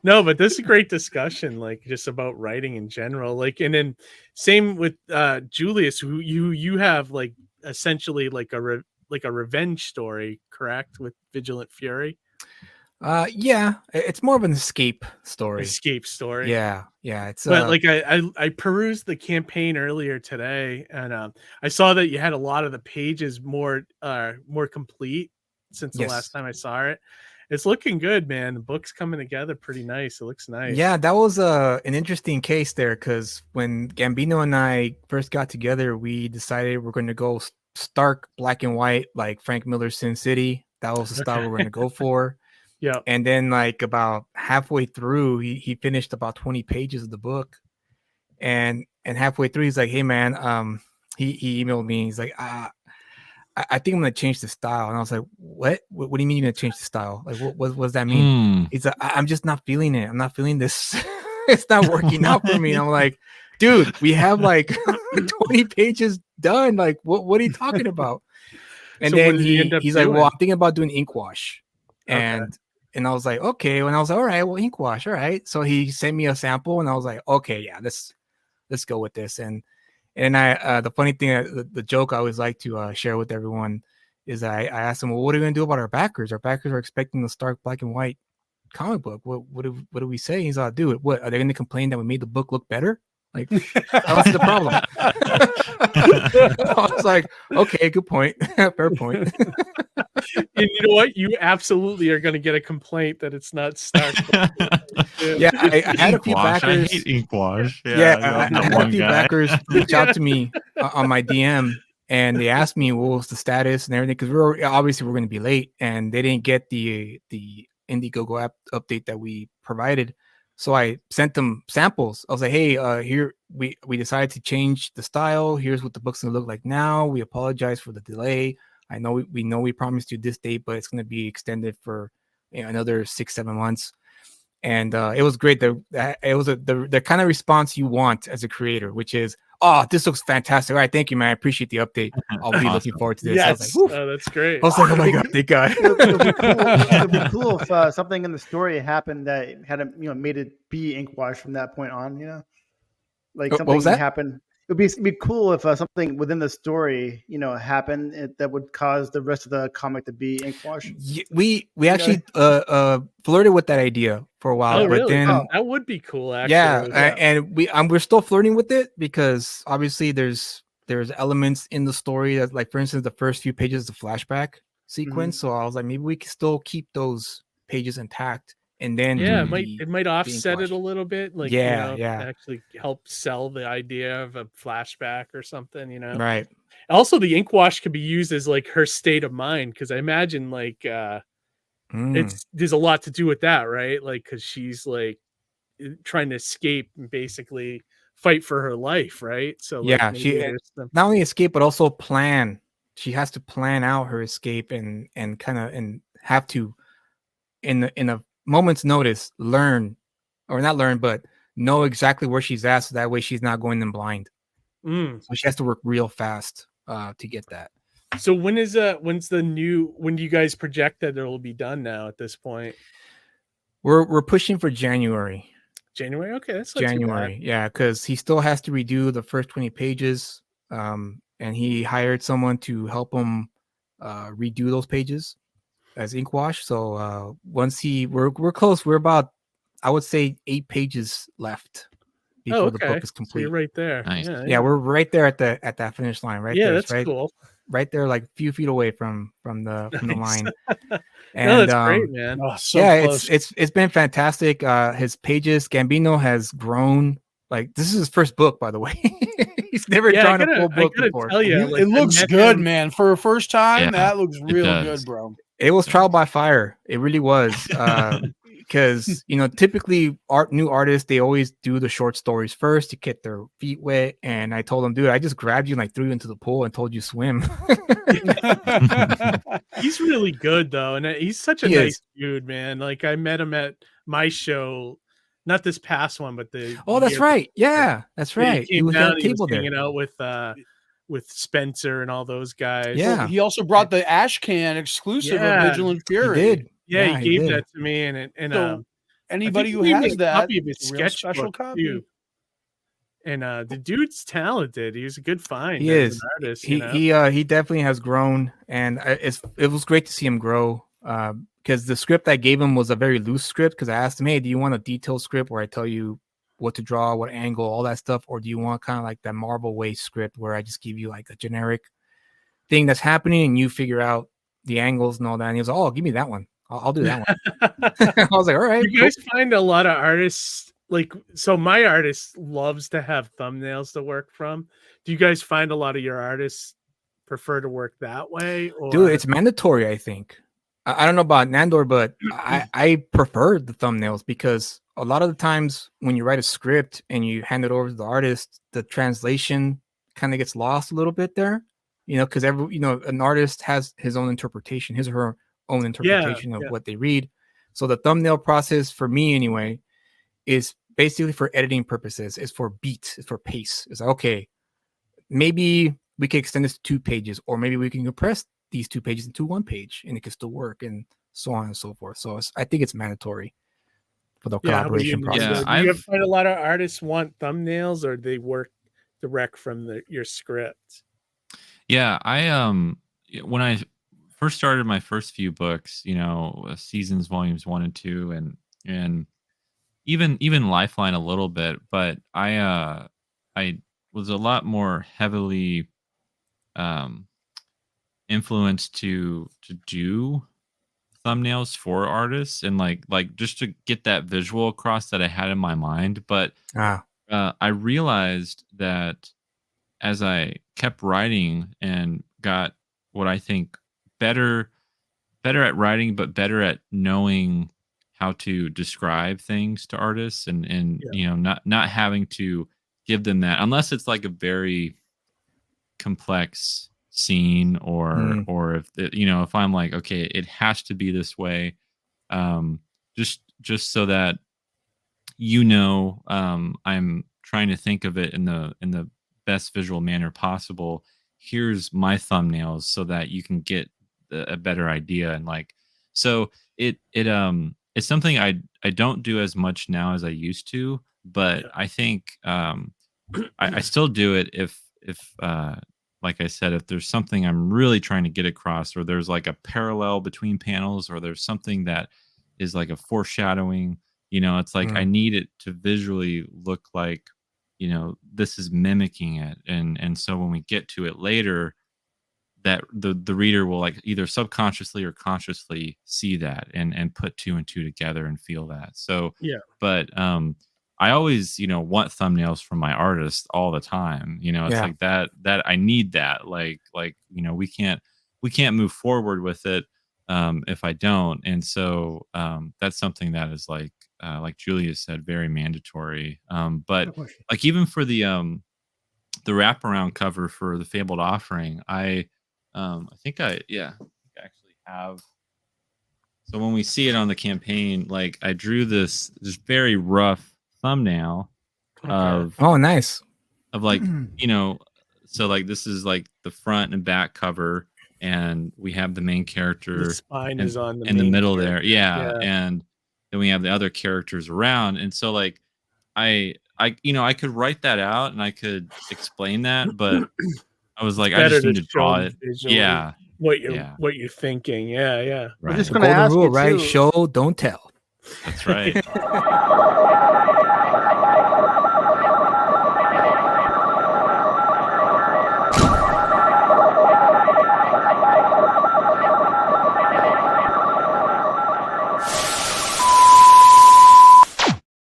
No, but this is a great discussion, like just about writing in general. Like, and then same with Julius, who you have like essentially like like a revenge story, correct? With Vigilant Fury, Yeah, it's more of an escape story. escape story. Yeah, it's But like I perused the campaign earlier today, and I saw that you had a lot of the pages more complete since the last time I saw it. It's looking good, man. The book's coming together pretty nice. It looks nice. Yeah, that was an interesting case there, because when Gambino and I first got together, we decided we're going to go stark black and white, like Frank Miller's Sin City. That was the style we're going to go for. Yeah. And then like about halfway through, he finished about 20 pages of the book. And halfway through, he's like, "Hey man," he emailed me. He's like, I think I'm gonna change the style." And I was like, what do you mean you're gonna change the style? Like, what does that mean? He's like, I'm just not feeling it. I'm not feeling this. It's not working out for me. And I'm like, dude, we have like 20 pages done. Like, what are you talking about? And so then he's like, well, I'm thinking about doing ink wash. And I was like, okay. And I was like, all right, well, ink wash, all right. So he sent me a sample, and I was like, okay, yeah, let's go with this. And I, the funny thing, the joke I always like to share with everyone is I asked him, well, what are we going to do about our backers? Our backers are expecting the stark black and white comic book. What do we say? He's like, dude, what are they going to complain that we made the book look better? Like, what's the problem? I was like, okay, good point. Fair point. And you know what? You absolutely are going to get a complaint that it's not stark. Yeah, I had a few backers. I hate ink wash. Yeah, I had a few backers reach out to me on my DM, and they asked me what was the status and everything, because we're going to be late, and they didn't get the Indiegogo app update that we provided. So I sent them samples. I was like, hey, here we decided to change the style. Here's what the book's gonna look like now. We apologize for the delay. I know we promised you this date, but it's gonna be extended for another 6-7 months. And it was great. It was the kind of response you want as a creator, which is, oh, this looks fantastic. All right, thank you, man. I apprate the update. I'll be looking forward to this. Yes. I was like, that's great. I was like, oh my god, thank God. It'd be cool if something in the story happened that had made it be ink wash from that point on. Like something happened. It'd be cool if something within the story, happened that would cause the rest of the comic to be ink wash. We actually flirted with that idea for a while, but then that would be cool. Actually, and we're still flirting with it, because obviously there's elements in the story that, like, for instance, the first few pages is the flashback sequence. So I was like, maybe we can still keep those pages intact. And then it might offset it a little bit, like actually help sell the idea of a flashback or something, Right. Also, the ink wash could be used as like her state of mind, because I imagine like there's a lot to do with that, right? Like, because she's like trying to escape and basically fight for her life, right? So like, she not only escape but also plan. She has to plan out her escape and have to in a moment's notice but know exactly where she's at, so that way she's not going in blind. So she has to work real fast to get that. So when do you guys project that it'll be done now at this point? We're pushing for January. Okay, that's not January. too bad. Yeah, because he still has to redo the first 20 pages, and he hired someone to help him redo those pages as ink wash. So once we're close. We're about, I would say, 8 pages left before the book is complete. So you're right there. Nice. Yeah, we're right there at that finish line. Right there. That's cool. Right there, like a few feet away from the line. And no, that's great, man. Close. It's been fantastic. His pages, Gambino has grown. Like, this is his first book, by the way. He's never drawn a full book before. Tell you, it looks good, man. For a first time, that looks real good, bro. It was trial by fire. It really was. Because typically new artists, they always do the short stories first to get their feet wet. And I told him, dude, I just grabbed you and threw you into the pool and told you swim. He's really good though, and he's such a nice dude, man. Like, I met him at my show, not this past one, but the that's right. Yeah, that's right. He was hanging out with Spencer and all those guys. Yeah, he also brought the ash can exclusive of Vigilant Fury. He did. Yeah, he gave that to me, and anybody who has that, copy of his real special sketchbook copy. too. And the dude's talented. He's a good find. He is. An artist, he definitely has grown, and it was great to see him grow. Because the script I gave him was a very loose script. Because I asked him, "Hey, do you want a detailed script where I tell you what to draw, what angle, all that stuff, or do you want kind of like that Marvel way script where I just give you like a generic thing that's happening and you figure out the angles and all that?" And he was, "Oh, give me that one. I'll do that one." I was like, "All right." You guys find a lot of artists so my artist loves to have thumbnails to work from. Do you guys find a lot of your artists prefer to work that way? Or? Dude, it's mandatory, I think. I don't know about Nandor, but I prefer the thumbnails because a lot of the times when you write a script and you hand it over to the artist, the translation kind of gets lost a little bit there, because an artist has his own interpretation, his or her own interpretation of what they read. So the thumbnail process for me anyway is basically for editing purposes. It's for beat, it's for pace. It's like, okay, maybe we can extend this to 2 pages, or maybe we can compress these 2 pages into 1 page and it can still work, and so on and so forth. So I think it's mandatory for the collaboration process. Do you find a lot of artists want thumbnails, or they work direct from your script? Yeah, when I first started my first few books, Seasons volumes 1 and 2, and even Lifeline a little bit, but I was a lot more heavily influenced to do thumbnails for artists and like just to get that visual across that I had in my mind. But I realized that as I kept writing and got what I think better at writing, but better at knowing how to describe things to artists and not having to give them that, unless it's like a very complex scene or if if I'm like, okay, it has to be this way, just so that I'm trying to think of it in the best visual manner possible. Here's my thumbnails so that you can get a better idea. And like, so it's something I don't do as much now as I used to, but I think I still do it if like I said, if there's something I'm really trying to get across, or there's like a parallel between panels, or there's something that is like a foreshadowing, it's like I need it to visually look like, this is mimicking it. And so when we get to it later, that the reader will like either subconsciously or consciously see that and put 2 and 2 together and feel that. So, but I always, want thumbnails from my artists all the time. It's like that I need that. Like, we can't move forward with it if I don't. And so that's something that is like Julius said, very mandatory. But like even for the wraparound cover for the Fabled Offering, I think I actually have. So when we see it on the campaign, like I drew this very rough thumbnail of nice of like so like this is like the front and back cover, and we have the main character, the spine is on in the middle there, and then we have the other characters around. And so like I could write that out and I could explain that, but I was like, I just need to draw it. What you're thinking. Right. We're just going to ask rule, right? Show, don't tell. That's right.